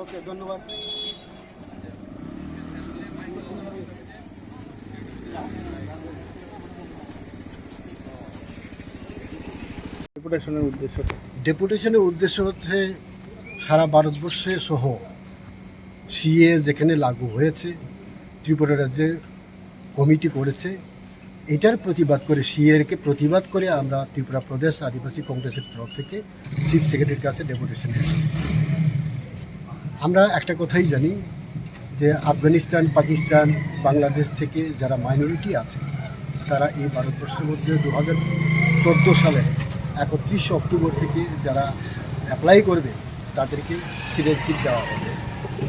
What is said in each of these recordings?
ওকে, ধন্যবাদ। ডেপুটেশনের উদ্দেশ্য হচ্ছে সারা ভারতবর্ষে সহ সিএ যেখানে লাগু হয়েছে, ত্রিপুরা রাজ্যে কমিটি করেছে, এটার প্রতিবাদ করে সিএরকে প্রতিবাদ করে আমরা ত্রিপুরা প্রদেশ আদিবাসী কংগ্রেসের তরফ থেকে চিফ সেক্রেটারির কাছে ডেপুটেশন এসেছি। আমরা একটা কথাই জানি যে আফগানিস্তান, পাকিস্তান, বাংলাদেশ থেকে যারা মাইনরিটি আছে তারা এই ভারতবর্ষের মধ্যে 2014 সালে 31 অক্টোবর থেকে যারা অ্যাপ্লাই করবে তাদেরকে সিটিজেনশিপ দেওয়া হবে,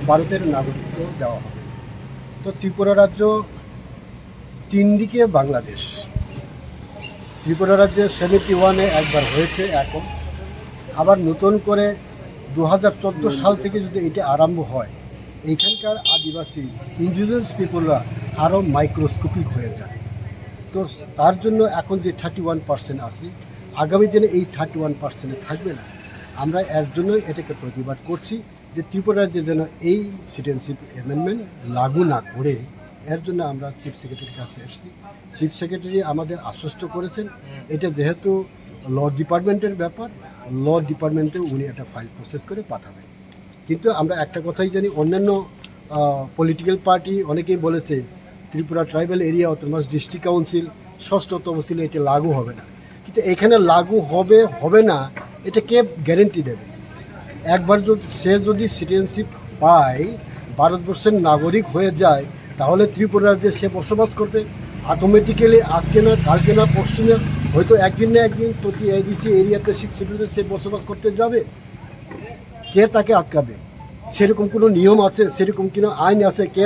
ভারতের নাগরিকত্ব দেওয়া হবে। তো ত্রিপুরা রাজ্য তিন দিকে বাংলাদেশ। ত্রিপুরা রাজ্যে 71-এ একবার হয়েছে, এখন আবার নতুন করে 2014 সাল থেকে যদি এটা আরম্ভ হয়, এইখানকার আদিবাসী ইন্ডিজিনাস পিপলরা আরও মাইক্রোস্কোপিক হয়ে যায়। তো তার জন্য এখন যে 31% আছে, আগামী দিনে এই 31% থাকবে না। আমরা এর জন্যই এটাকে প্রতিবাদ করছি যে ত্রিপুরা রাজ্যে যেন এই সিটিজেনশিপ অ্যামেন্ডমেন্ট লাগু না করে, এর জন্য আমরা চিফ সেক্রেটারির কাছে এসেছি। চিফ সেক্রেটারি আমাদের আশ্বস্ত করেছেন এটা যেহেতু ল ডিপার্টমেন্টের ব্যাপার, ল ডিপার্টমেন্টে উনি একটা ফাইল প্রসেস করে পাঠাবেন। কিন্তু আমরা একটা কথাই জানি, অন্যান্য পলিটিক্যাল পার্টি অনেকেই বলেছে Tripura tribal area autonomous district council 6ষ্ঠ তহসিলে এটা লাগু হবে না। কিন্তু এখানে লাগু হবে না এটা কে গ্যারেন্টি দেবে? একবার যদি সিটিজেনশিপ পায়, ভারতবর্ষের নাগরিক হয়ে যায়, তাহলে ত্রিপুরা রাজ্যে সে বসবাস করবে অটোমেটিক্যালি। আজকে না, কালকে না, পরশু না, হয়তো একদিন না একদিন প্রতি এডিসি এরিয়াতে 6 শিডিউলে সে বসবাস করতে যাবে। কে তাকে আটকাবে? সেরকম কোনো নিয়ম আছে, সেরকম কোনো আইন আছে? কে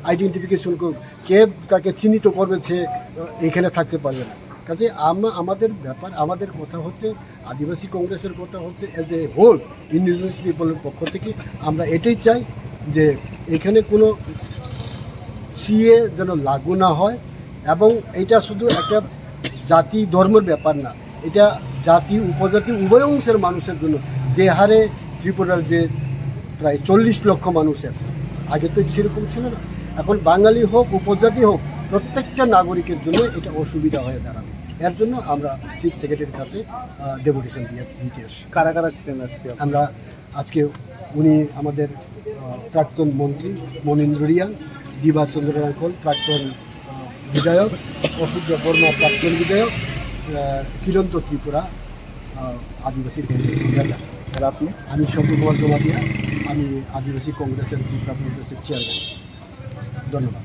আইডেন্টিফিকেশন করবে? কে তাকে চিহ্নিত করবে সে এখানে থাকতে পারবে না? কাজে আমাদের কথা হচ্ছে, আদিবাসী কংগ্রেসের কথা হচ্ছে, অ্যাজ এ হোল ইন্ডিজিনাস পিপলের পক্ষ থেকে আমরা এটাই চাই যে এখানে কোনো সিএ যেন লাগু না হয়। এবং এটা শুধু একটা জাতি ধর্মের ব্যাপার না, এটা জাতি উপজাতি উভয় অংশের মানুষের জন্য। যে হারে ত্রিপুরার যে প্রায় 40 লক্ষ মানুষের, আগে তো সেরকম ছিল না, এখন বাঙালি হোক উপজাতি হোক প্রত্যেকটা নাগরিকের জন্য এটা অসুবিধা হয়ে দাঁড়াবে। এর জন্য আমরা চিফ সেক্রেটারির কাছে ডেপুটেশন দিতে এসেছি। কারা কারা ছিলেন আজকে? আজকে উনি আমাদের প্রাক্তন মন্ত্রী মনীন্দ্র রিয়াং, দিবা চন্দ্র রাঙ্কল প্রাক্তন বিধায়ক, অসূর্য বর্মা প্রাক্তন বিধায়ক, কিরন্ত ত্রিপুরা আদিবাসী কংগ্রেসের নেতা। আর আপনি? আমি শঙ্কর কুমার জমাতিয়া, আমি আদিবাসী কংগ্রেসের ত্রিপুরা কংগ্রেসের চেয়ারম্যান। ধন্যবাদ।